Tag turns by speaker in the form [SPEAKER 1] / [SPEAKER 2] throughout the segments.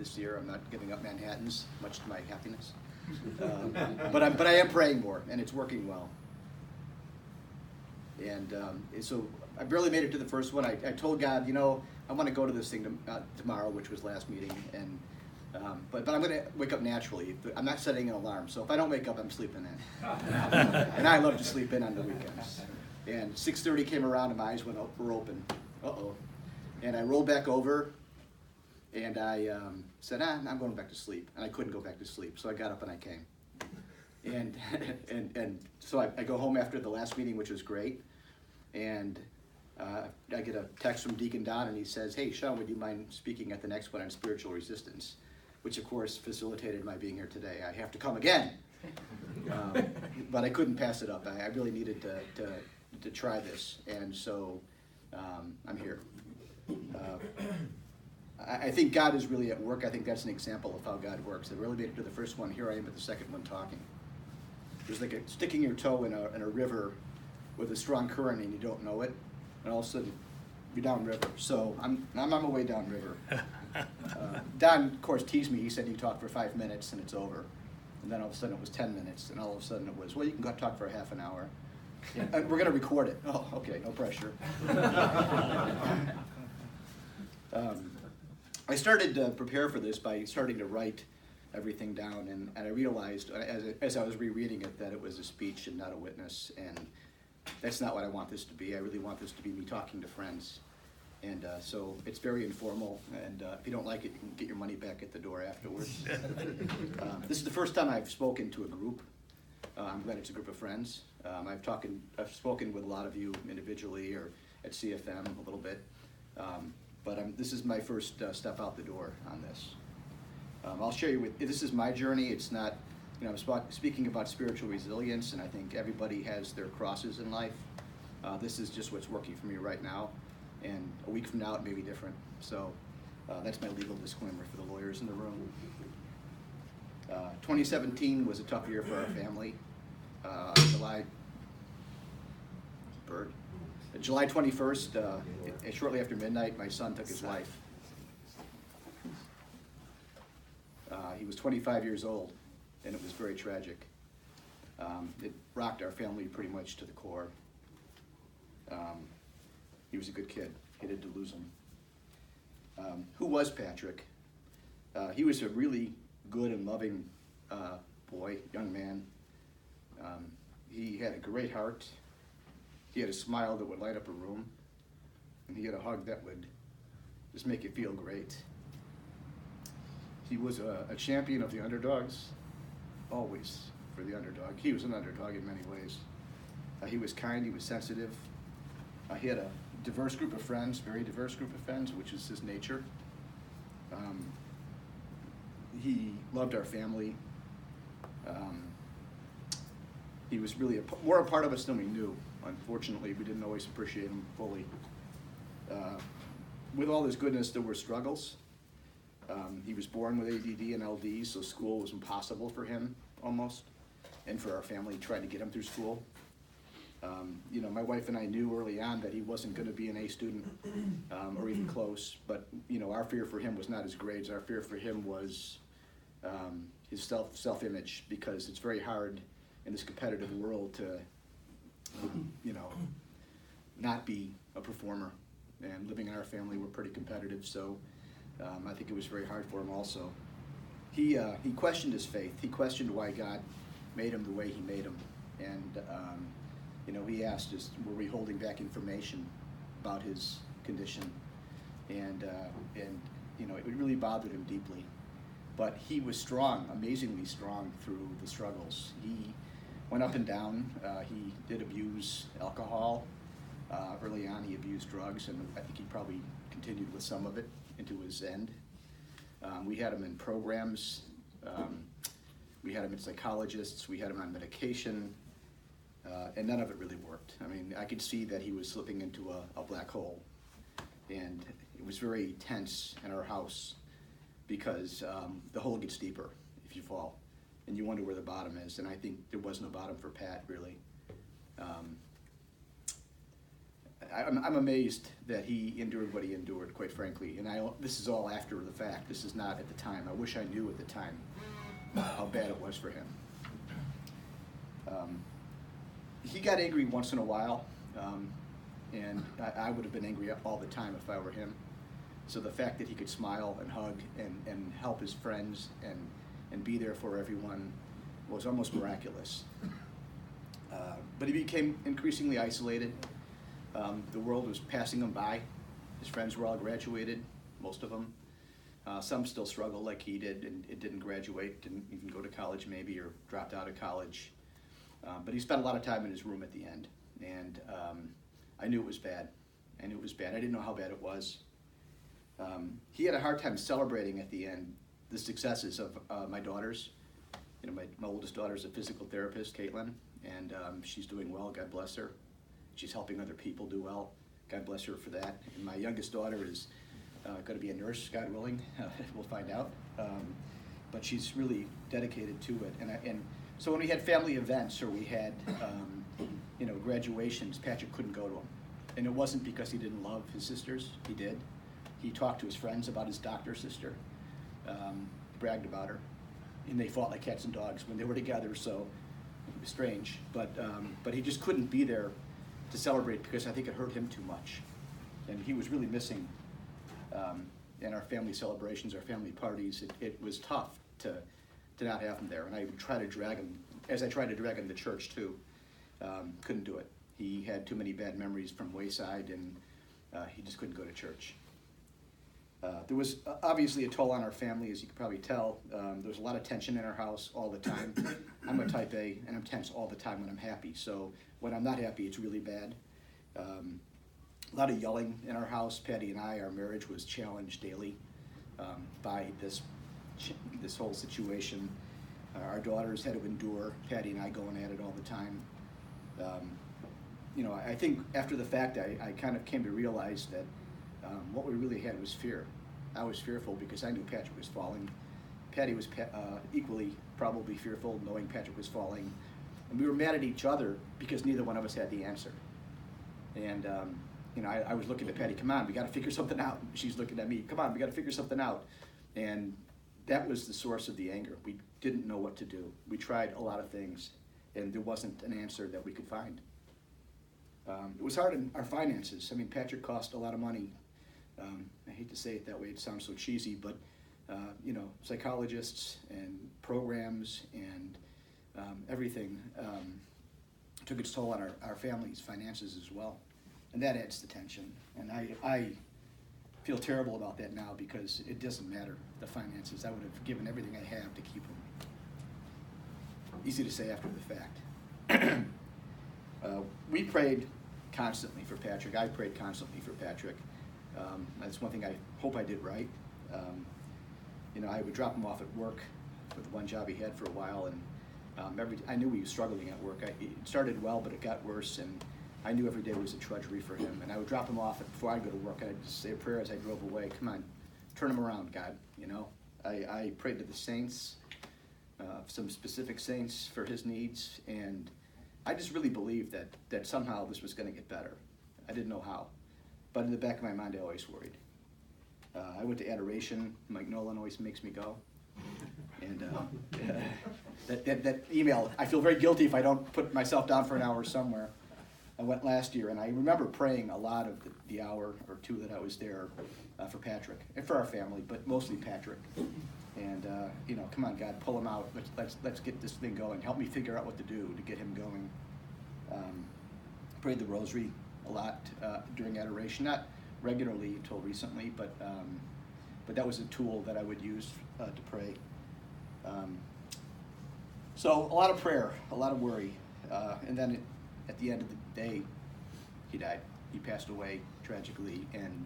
[SPEAKER 1] this year. I'm not giving up Manhattans, much to my happiness. But I am praying more, and it's working well. And so I barely made it to the first one. I told God, I want to go to this thing tomorrow, which was last meeting, and but I'm going to wake up naturally. I'm not setting an alarm, so if I don't wake up, I'm sleeping in. And I love to sleep in on the weekends. And 6:30 came around, and my eyes were open. Uh-oh. And I rolled back over, and I said, I'm going back to sleep. And I couldn't go back to sleep, so I got up and I came. And so I go home after the last meeting, which was great. And I get a text from Deacon Don, and he says, hey, Sean, would you mind speaking at the next one on spiritual resistance? Which, of course, facilitated my being here today. I have to come again. But I couldn't pass it up. I really needed to try this. And so I'm here. I think God is really at work. I think that's an example of how God works. I really made it to the first one. Here I am at the second one talking. There's like sticking your toe in a river with a strong current and you don't know it, and all of a sudden you're downriver. So I'm on my way downriver. Don, of course, teased me. He said he talked for 5 minutes and it's over. And then all of a sudden it was 10 minutes, and all of a sudden it was, well, you can go talk for a half an hour. Yeah. And we're going to record it. Oh, okay, no pressure. I started to prepare for this by starting to write everything down, and I realized as I was rereading it that it was a speech and not a witness, and that's not what I want this to be. I really want this to be me talking to friends, and so it's very informal, and if you don't like it, you can get your money back at the door afterwards. This is the first time I've spoken to a group. I'm glad it's a group of friends. I've spoken with a lot of you individually or at CFM a little bit. But this is my first step out the door on this. I'll share you this is my journey. It's not, I'm speaking about spiritual resilience, and I think everybody has their crosses in life. This is just what's working for me right now, and a week from now it may be different. So that's my legal disclaimer for the lawyers in the room. 2017 was a tough year for our family. July 21st, shortly after midnight, my son took his life. He was 25 years old, and it was very tragic. It rocked our family pretty much to the core. He was a good kid. Hated to lose him. Who was Patrick? He was a really good and loving young man. He had a great heart. He had a smile that would light up a room, and he had a hug that would just make you feel great. He was a champion of the underdogs, always for the underdog. He was an underdog in many ways. He was kind, he was sensitive. He had a diverse group of friends, very diverse group of friends, which is his nature. He loved our family. He was really more a part of us than we knew. Unfortunately, we didn't always appreciate him fully. With all his goodness, there were struggles. He was born with ADD and LD, so school was impossible for him, almost, and for our family trying to get him through school. My wife and I knew early on that he wasn't going to be an A student, or even close, but our fear for him was not his grades. Our fear for him was his self-image, because it's very hard in this competitive world to not be a performer. And living in our family, we're pretty competitive, so I think it was very hard for him also. He questioned his faith. He questioned why God made him the way he made him. And he asked us, were we holding back information about his condition? And it really bothered him deeply. But he was strong, amazingly strong through the struggles. He went up and down. He did abuse alcohol. Early on, he abused drugs, and I think he probably continued with some of it into his end. We had him in programs. We had him in psychologists. We had him on medication, and none of it really worked. I mean, I could see that he was slipping into a black hole, and it was very tense in our house because the hole gets deeper if you fall, and you wonder where the bottom is, and I think there was no bottom for Pat, really. I'm amazed that he endured what he endured, quite frankly. And this is all after the fact. This is not at the time. I wish I knew at the time how bad it was for him. He got angry once in a while, and I would have been angry all the time if I were him. So the fact that he could smile and hug and help his friends and be there for everyone was almost miraculous. But he became increasingly isolated. The world was passing him by. His friends were all graduated, most of them. Some still struggle like he did and didn't graduate, didn't even go to college maybe, or dropped out of college. But he spent a lot of time in his room at the end, and I knew it was bad. I knew it was bad. I didn't know how bad it was. He had a hard time celebrating at the end the successes of my daughters. You know, my oldest daughter is a physical therapist, Caitlin, and she's doing well, God bless her. She's helping other people do well, God bless her for that. And my youngest daughter is going to be a nurse, God willing. We'll find out. But she's really dedicated to it. And so when we had family events or we had graduations, Patrick couldn't go to them. And it wasn't because he didn't love his sisters. He did. He talked to his friends about his doctor sister, bragged about her, and they fought like cats and dogs when they were together. So it was strange. But he just couldn't be there to celebrate because I think it hurt him too much, and he was really missing. In our family celebrations, our family parties, it was tough to not have him there. And I would try to drag him, as I tried to drag him to church too. Couldn't do it. He had too many bad memories from Wayside, and he just couldn't go to church. There was obviously a toll on our family, as you could probably tell. There was a lot of tension in our house all the time. I'm a type A, and I'm tense all the time when I'm happy. So when I'm not happy, it's really bad. A lot of yelling in our house. Patty and I, our marriage was challenged daily by this whole situation. Our daughters had to endure Patty and I going at it all the time. I think after the fact, I kind of came to realize that what we really had was fear. I was fearful because I knew Patrick was falling. Patty was equally probably fearful, knowing Patrick was falling. And we were mad at each other because neither one of us had the answer. And I was looking at Patty, come on, we got to figure something out. She's looking at me, come on, we got to figure something out. And that was the source of the anger. We didn't know what to do. We tried a lot of things, and there wasn't an answer that we could find. It was hard in our finances. I mean, Patrick cost a lot of money. I hate to say it that way, it sounds so cheesy, but psychologists and programs and everything took its toll on our family's finances as well. And that adds to tension. And I feel terrible about that now because it doesn't matter, the finances. I would have given everything I have to keep them. Easy to say after the fact. We prayed constantly for Patrick. I prayed constantly for Patrick. That's one thing I hope I did right. I would drop him off at work with one job he had for a while, and I knew he was struggling at work. It started well, but it got worse, and I knew every day was a drudgery for him. And I would drop him off before I go to work, and I'd just say a prayer as I drove away. Come on, turn him around, God. I prayed to the saints, some specific saints for his needs, and I just really believed that somehow this was going to get better. I didn't know how, but in the back of my mind, I always worried. I went to adoration. Mike Nolan always makes me go. And that email, I feel very guilty if I don't put myself down for an hour somewhere. I went last year, and I remember praying a lot of the hour or two that I was there for Patrick and for our family, but mostly Patrick. And come on, God, pull him out. Let's get this thing going. Help me figure out what to do to get him going. Prayed the rosary a lot during adoration, not regularly until recently, but that was a tool that I would use to pray. So a lot of prayer, a lot of worry, and then at the end of the day, he died. He passed away tragically, and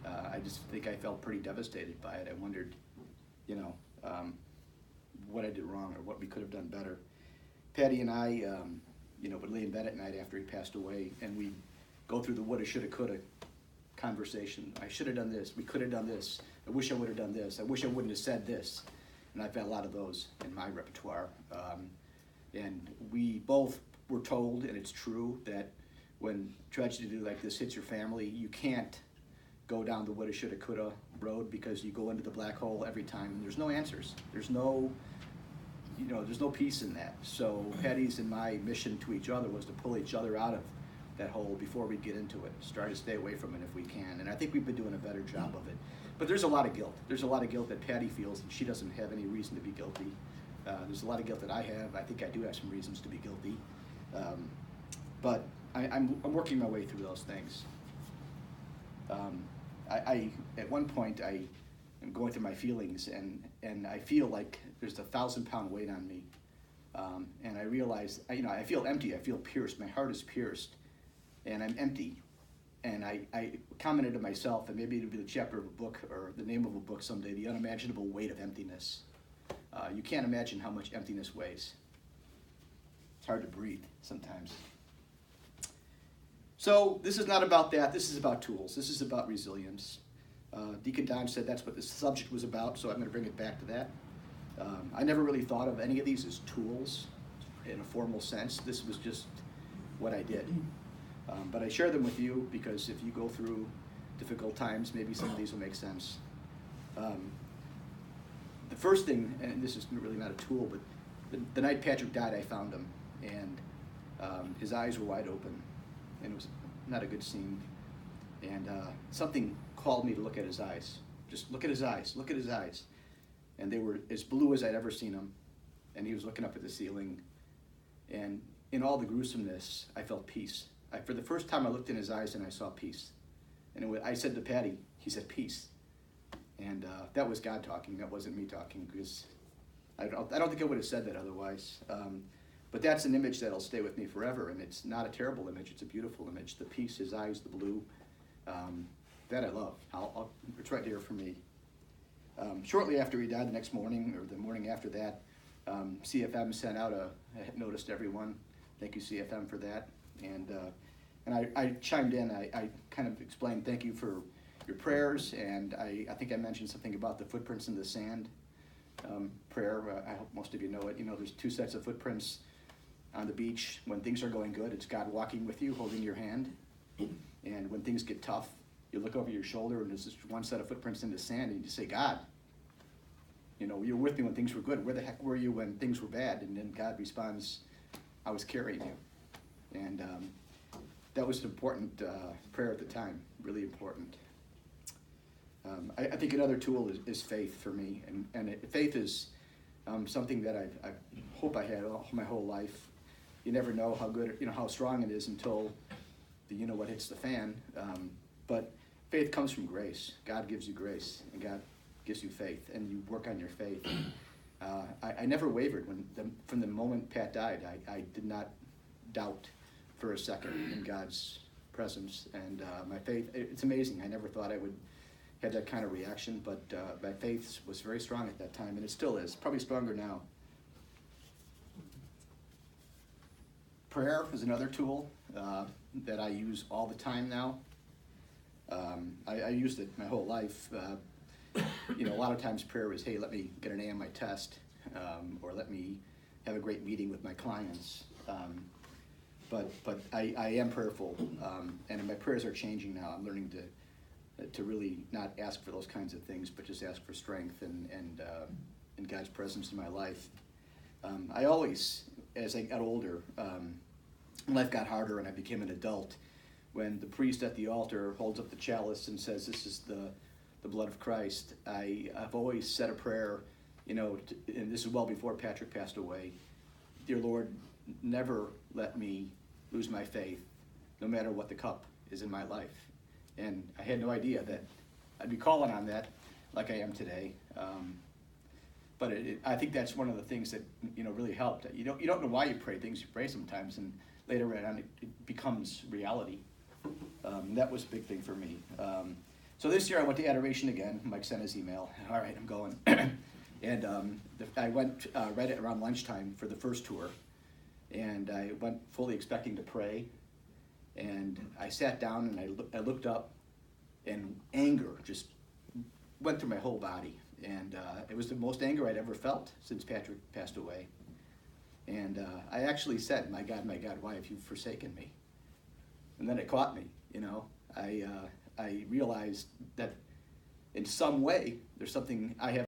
[SPEAKER 1] I just think I felt pretty devastated by it. I wondered, what I did wrong or what we could have done better. Patty and I, would lay in bed at night after he passed away, and we'd go through the woulda, shoulda, coulda conversation. I should have done this. We could have done this. I wish I would have done this. I wish I wouldn't have said this. And I've got a lot of those in my repertoire. And we both were told, and it's true, that when tragedy like this hits your family, you can't go down the woulda, shoulda, coulda road, because you go into the black hole every time and there's no answers. There's no, there's no peace in that. So Patty's and my mission to each other was to pull each other out of that hole before we get into it, try to stay away from it if we can. And I think we've been doing a better job of it. But there's a lot of guilt. There's a lot of guilt that Patty feels, and she doesn't have any reason to be guilty. There's a lot of guilt that I have. I think I do have some reasons to be guilty. But I'm working my way through those things. I at one point I am going through my feelings, and I feel like there's a 1,000-pound weight on me, and I realize I feel empty. I feel pierced. My heart is pierced, and I'm empty. And I commented to myself, and maybe it'll be the chapter of a book or the name of a book someday, The Unimaginable Weight of Emptiness. You can't imagine how much emptiness weighs. It's hard to breathe sometimes. So this is not about that. This is about tools. This is about resilience. Deacon Don said that's what this subject was about, so I'm going to bring it back to that. I never really thought of any of these as tools in a formal sense. This was just what I did. But I share them with you because if you go through difficult times, maybe some of these will make sense. The first thing, and this is really not a tool, but the night Patrick died, I found him, and his eyes were wide open, and it was not a good scene. And something called me to look at his eyes. Just look at his eyes, look at his eyes. And they were as blue as I'd ever seen them, and he was looking up at the ceiling. And in all the gruesomeness, I felt peace. For the first time, I looked in his eyes and I saw peace. And I said to Patty, he said, peace. And that was God talking. That wasn't me talking, because I don't think I would have said that otherwise. But that's an image that'll stay with me forever. And it's not a terrible image. It's a beautiful image. The peace, his eyes, the blue. That I love. It's right there for me. Shortly after he died, the next morning, or the morning after that, CFM sent out a notice to everyone. Thank you, CFM, for that. And I chimed in. I kind of explained, thank you for your prayers, and I think I mentioned something about the footprints in the sand prayer. I hope most of you know it. There's two sets of footprints on the beach. When things are going good, it's God walking with you, holding your hand. And when things get tough, you look over your shoulder, and there's this one set of footprints in the sand, and you say, God, you were with me when things were good. Where the heck were you when things were bad? And then God responds, I was carrying you. And that was an important prayer at the time, really important. I think another tool is faith for me, and faith is something that I hope I had my whole life. You never know how good, how strong it is until what hits the fan. But faith comes from grace. God gives you grace, and God gives you faith, and you work on your faith. I never wavered from the moment Pat died. I did not doubt for a second in God's presence, and my faith, it's amazing. I never thought I would have that kind of reaction, but my faith was very strong at that time, and it still is, probably stronger now. Prayer is another tool that I use all the time now. I used it my whole life. A lot of times prayer is, hey, let me get an A on my test, or let me have a great meeting with my clients. But I am prayerful, and my prayers are changing now. I'm learning to really not ask for those kinds of things, but just ask for strength and God's presence in my life. I always, as I got older, life got harder and I became an adult. When the priest at the altar holds up the chalice and says, "This is the blood of Christ," I've always said a prayer, and this is well before Patrick passed away. Dear Lord, never let me lose my faith, no matter what the cup is in my life. And I had no idea that I'd be calling on that like I am today. But I think that's one of the things that really helped. You don't know why you pray things you pray sometimes, and later on it becomes reality. That was a big thing for me. So this year I went to Adoration again. Mike sent his email. All right, I'm going. And I went right around lunchtime for the first tour. And I went fully expecting to pray. And I sat down and I looked up, and anger just went through my whole body. And it was the most anger I'd ever felt since Patrick passed away. And I actually said, my God, why have you forsaken me? And then it caught me, you know. I realized that in some way there's something I have